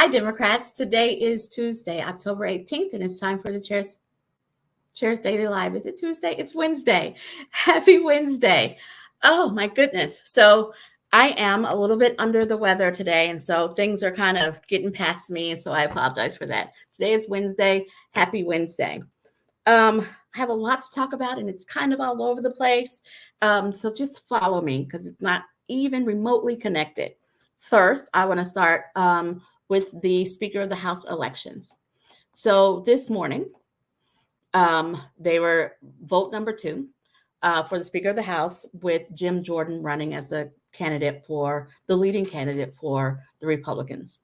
Hi, Democrats. Today is Tuesday, October 18th, and it's time for the Chair's Daily Live. Is it Tuesday? It's Wednesday. Happy Wednesday. Oh, my goodness. So I am a little bit under the weather today, and so things are kind of getting past me, and so I apologize for that. Today is Wednesday. Happy Wednesday. I have a lot to talk about, and it's kind of all over the place. So just follow me because it's not even remotely connected. First, I want to start with the Speaker of the House elections. So this morning, they were vote number 2 for the Speaker of the House, with Jim Jordan running as the leading candidate for the Republicans.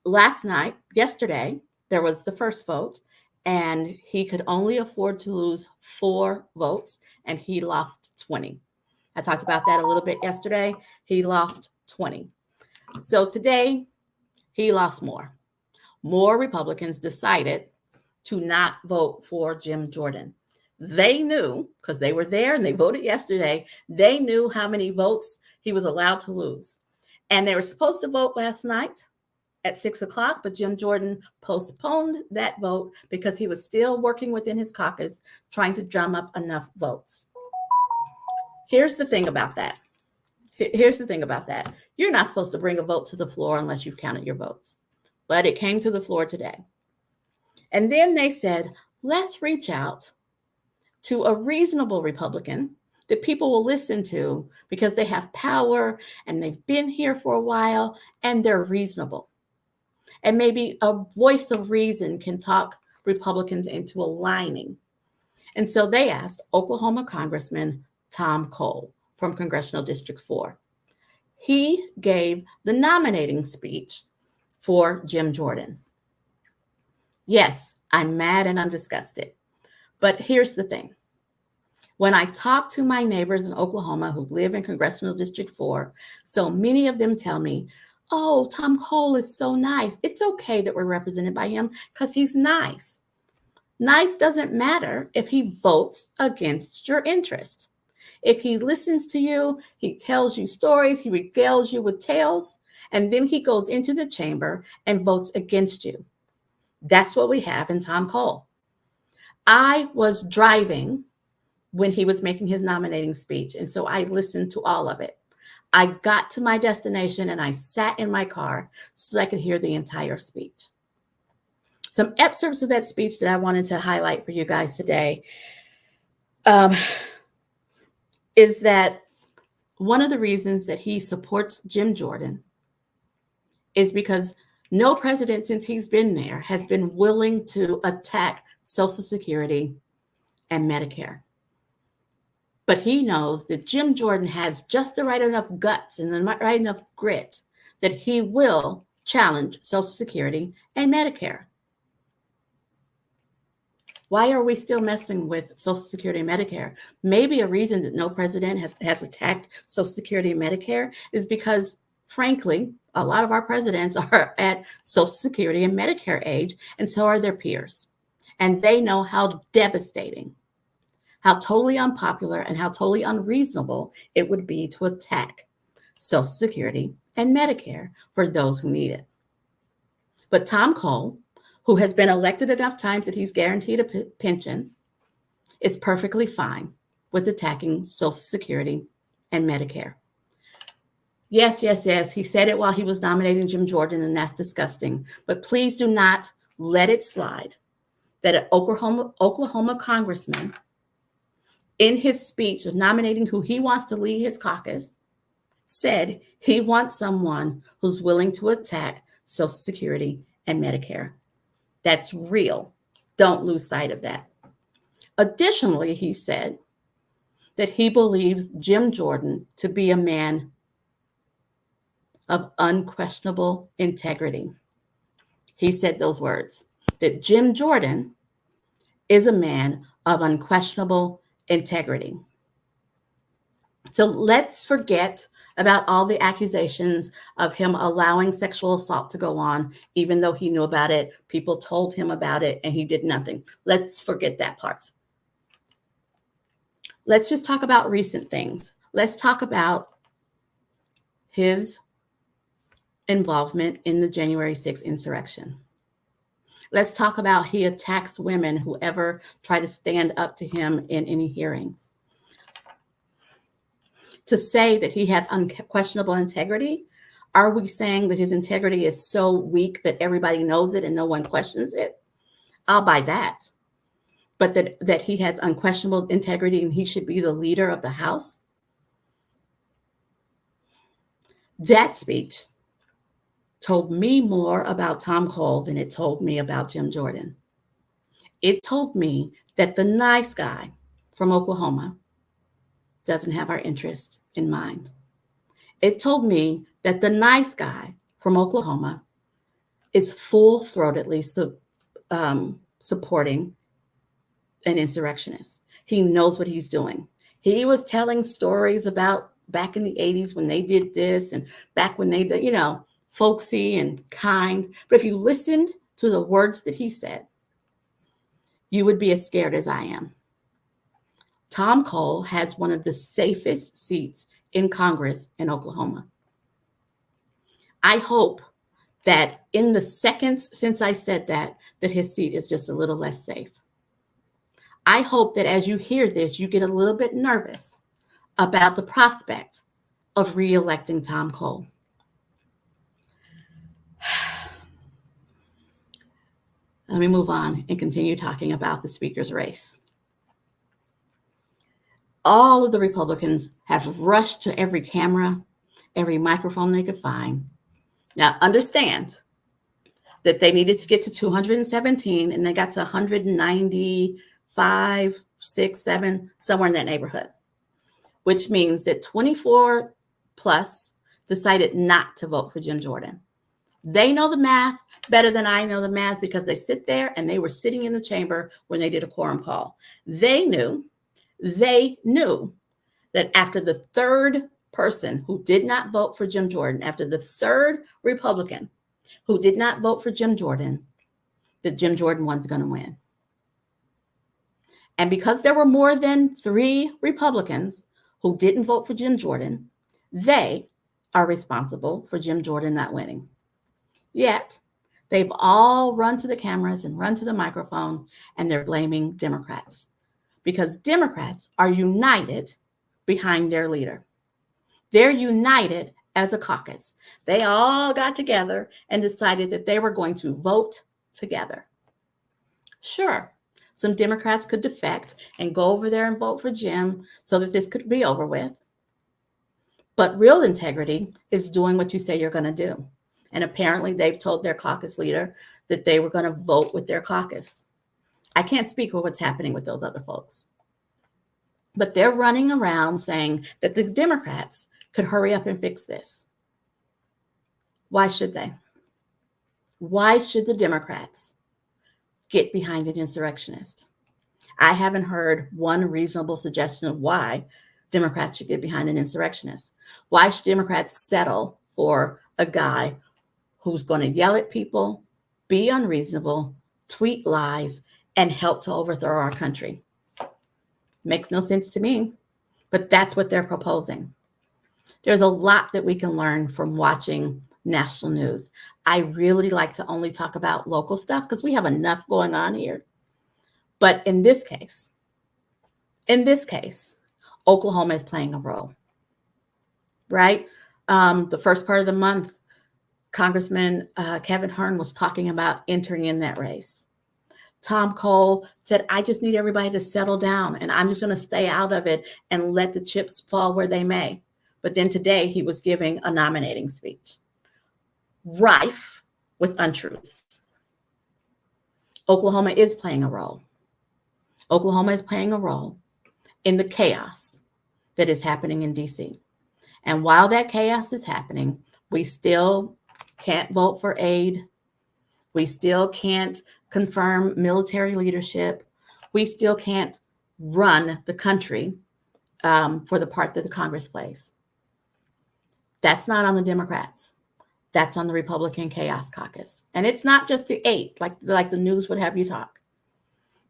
Yesterday, there was the first vote, and he could only afford to lose 4 votes, and he lost 20. I talked about that a little bit yesterday. He lost 20. So today, he lost more. More Republicans decided to not vote for Jim Jordan. They knew, because they were there and they voted yesterday, they knew how many votes he was allowed to lose. And they were supposed to vote last night at 6 o'clock, but Jim Jordan postponed that vote because he was still working within his caucus, trying to drum up enough votes. Here's the thing about that. You're not supposed to bring a vote to the floor unless you've counted your votes. But it came to the floor today. And then they said, let's reach out to a reasonable Republican that people will listen to because they have power and they've been here for a while and they're reasonable. And maybe a voice of reason can talk Republicans into aligning. And so they asked Oklahoma Congressman Tom Cole from Congressional District 4. He gave the nominating speech for Jim Jordan. Yes, I'm mad and I'm disgusted. But here's the thing. When I talk to my neighbors in Oklahoma who live in Congressional District 4, so many of them tell me, oh, Tom Cole is so nice. It's okay that we're represented by him because he's nice. Nice doesn't matter if he votes against your interest. If he listens to you, he tells you stories, he regales you with tales, and then he goes into the chamber and votes against you. That's what we have in Tom Cole. I was driving when he was making his nominating speech, and so I listened to all of it. I got to my destination and I sat in my car so I could hear the entire speech. Some excerpts of that speech that I wanted to highlight for you guys today is that one of the reasons that he supports Jim Jordan is because no president since he's been there has been willing to attack Social Security and Medicare. But he knows that Jim Jordan has just the right enough guts and the right enough grit that he will challenge Social Security and Medicare. Why are we still messing with Social Security and Medicare? Maybe a reason that no president has attacked Social Security and Medicare is because, frankly, a lot of our presidents are at Social Security and Medicare age, and so are their peers. And they know how devastating, how totally unpopular, and how totally unreasonable it would be to attack Social Security and Medicare for those who need it. But Tom Cole, who has been elected enough times that he's guaranteed a pension, is perfectly fine with attacking Social Security and Medicare. Yes. He said it while he was nominating Jim Jordan, and that's disgusting. But please do not let it slide that an Oklahoma congressman, in his speech of nominating who he wants to lead his caucus, said he wants someone who's willing to attack Social Security and Medicare. That's real. Don't lose sight of that. Additionally, he said that he believes Jim Jordan to be a man of unquestionable integrity. He said those words, that Jim Jordan is a man of unquestionable integrity. So let's forget about all the accusations of him allowing sexual assault to go on, even though he knew about it. People told him about it and he did nothing. Let's forget that part. Let's just talk about recent things. Let's talk about his involvement in the January 6th insurrection. Let's talk about he attacks women who ever try to stand up to him in any hearings. To say that he has unquestionable integrity, are we saying that his integrity is so weak that everybody knows it and no one questions it? I'll buy that. But that he has unquestionable integrity and he should be the leader of the House? That speech told me more about Tom Cole than it told me about Jim Jordan. It told me that the nice guy from Oklahoma doesn't have our interests in mind. It told me that the nice guy from Oklahoma is full-throatedly supporting an insurrectionist. He knows what he's doing. He was telling stories about back in the 80s when they did this and back when they did, folksy and kind. But if you listened to the words that he said, you would be as scared as I am. Tom Cole has one of the safest seats in Congress in Oklahoma. I hope that in the seconds since I said that his seat is just a little less safe. I hope that as you hear this, you get a little bit nervous about the prospect of re-electing Tom Cole. Let me move on and continue talking about the speaker's race. All of the Republicans have rushed to every camera, every microphone they could find. Now, understand that they needed to get to 217 and they got to 195, 6, 7, somewhere in that neighborhood, which means that 24 plus decided not to vote for Jim Jordan. They know the math better than I know the math because they sit there and they were sitting in the chamber when they did a quorum call. They knew that after the third person who did not vote for Jim Jordan, after the third Republican who did not vote for Jim Jordan, that Jim Jordan was going to win. And because there were more than 3 Republicans who didn't vote for Jim Jordan, they are responsible for Jim Jordan not winning. Yet, they've all run to the cameras and run to the microphone, and they're blaming Democrats because Democrats are united behind their leader. They're united as a caucus. They all got together and decided that they were going to vote together. Sure, some Democrats could defect and go over there and vote for Jim so that this could be over with. But real integrity is doing what you say you're going to do. And apparently they've told their caucus leader that they were going to vote with their caucus. I can't speak for what's happening with those other folks. But they're running around saying that the Democrats could hurry up and fix this. Why should they? Why should the Democrats get behind an insurrectionist? I haven't heard one reasonable suggestion of why Democrats should get behind an insurrectionist. Why should Democrats settle for a guy who's going to yell at people, be unreasonable, tweet lies, and help to overthrow our country? Makes no sense to me, but that's what they're proposing. There's a lot that we can learn from watching national news. I really like to only talk about local stuff because we have enough going on here. But in this case, Oklahoma is playing a role, right? The first part of the month, Congressman Kevin Hern was talking about entering in that race. Tom Cole said, I just need everybody to settle down and I'm just going to stay out of it and let the chips fall where they may. But then today he was giving a nominating speech, rife with untruths. Oklahoma is playing a role. Oklahoma is playing a role in the chaos that is happening in DC. And while that chaos is happening, we still can't vote for aid. We still can't confirm military leadership. We still can't run the country for the part that the Congress plays. That's not on the Democrats. That's on the Republican Chaos Caucus. And it's not just the 8, like the news would have you talk,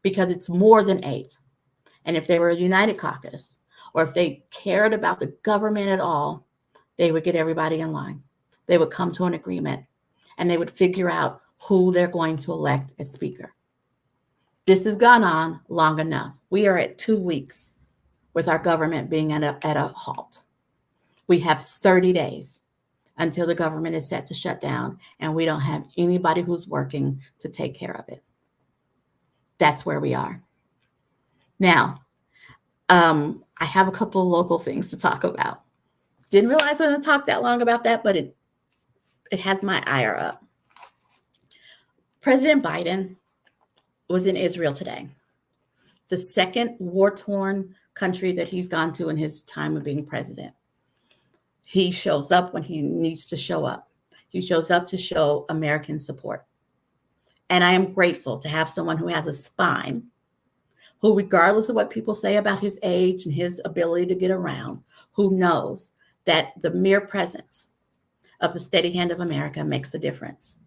because it's more than 8. And if they were a united caucus, or if they cared about the government at all, they would get everybody in line. they would come to an agreement and they would figure out who they're going to elect as speaker. This has gone on long enough. We are at 2 weeks with our government being at a halt. We have 30 days until the government is set to shut down, and we don't have anybody who's working to take care of it. That's where we are. Now, I have a couple of local things to talk about. Didn't realize I was going to talk that long about that, but it has my ire up. President Biden was in Israel today, the second war-torn country that he's gone to in his time of being president. He shows up when he needs to show up. He shows up to show American support. And I am grateful to have someone who has a spine, who, regardless of what people say about his age and his ability to get around, who knows that the mere presence of the steady hand of America makes a difference.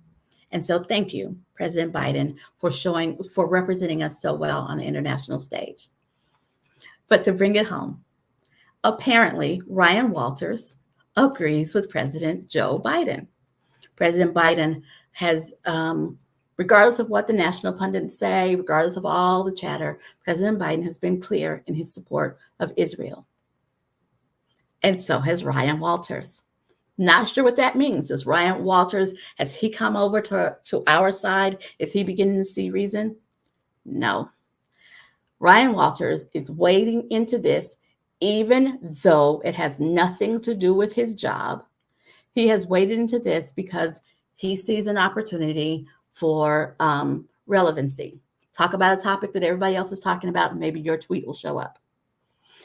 And so thank you, President Biden, for representing us so well on the international stage. But to bring it home, apparently Ryan Walters agrees with President Joe Biden. President Biden has, regardless of what the national pundits say, regardless of all the chatter, President Biden has been clear in his support of Israel. And so has Ryan Walters. Not sure what that means. Does Ryan Walters, has he come over to our side? Is he beginning to see reason? No. Ryan Walters is wading into this, even though it has nothing to do with his job. He has waded into this because he sees an opportunity for relevancy. Talk about a topic that everybody else is talking about, and maybe your tweet will show up.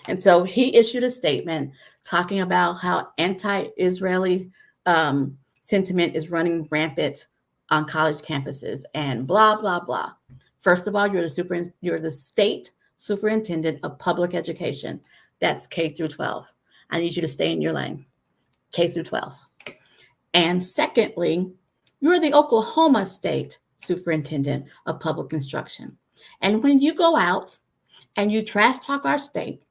And so he issued a statement talking about how anti-Israeli sentiment is running rampant on college campuses and blah, blah, blah. First of all, you're the state superintendent of public education. That's K through 12. I need you to stay in your lane, K through 12. And secondly, you're the Oklahoma State Superintendent of Public Instruction. And when you go out and you trash talk our state,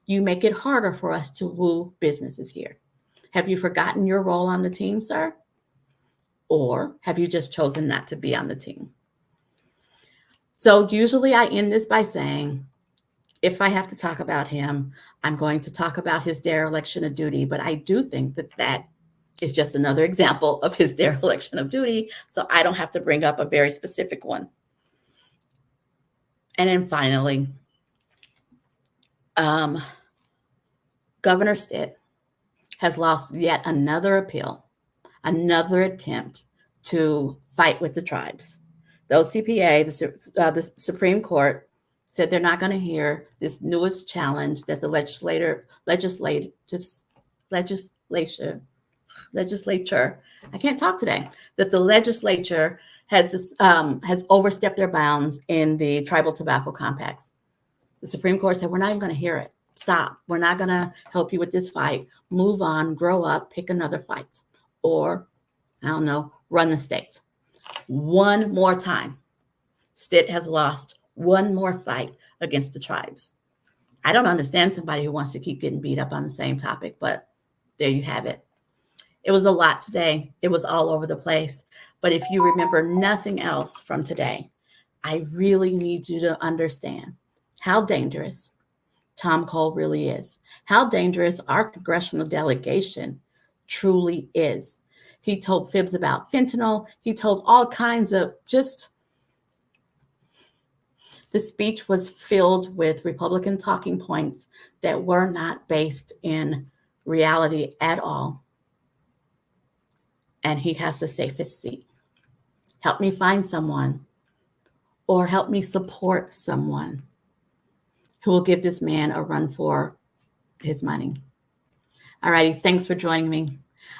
you make it harder for us to woo businesses here. Have you forgotten your role on the team, sir? Or have you just chosen not to be on the team? So usually I end this by saying, if I have to talk about him, I'm going to talk about his dereliction of duty. But I do think that is just another example of his dereliction of duty. So I don't have to bring up a very specific one. And then finally, Governor Stitt has lost yet another appeal, another attempt to fight with the tribes. The OCPA, the Supreme Court, said they're not going to hear this newest challenge that the legislature, I can't talk today, that the legislature has overstepped their bounds in the tribal tobacco compacts. The Supreme Court said, we're not even going to hear it. Stop. We're not going to help you with this fight. Move on, grow up, pick another fight. Or, I don't know, run the state. One more time. Stitt has lost one more fight against the tribes. I don't understand somebody who wants to keep getting beat up on the same topic, but there you have it. It was a lot today. It was all over the place. But if you remember nothing else from today, I really need you to understand how dangerous Tom Cole really is, how dangerous our congressional delegation truly is. He told fibs about fentanyl. He told all kinds of the speech was filled with Republican talking points that were not based in reality at all. And he has the safest seat. Help me find someone, or help me support someone who will give this man a run for his money. All righty, thanks for joining me.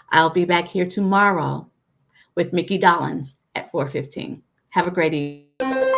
I'll be back here tomorrow with Mickey Dollins at 4:15. Have a great evening.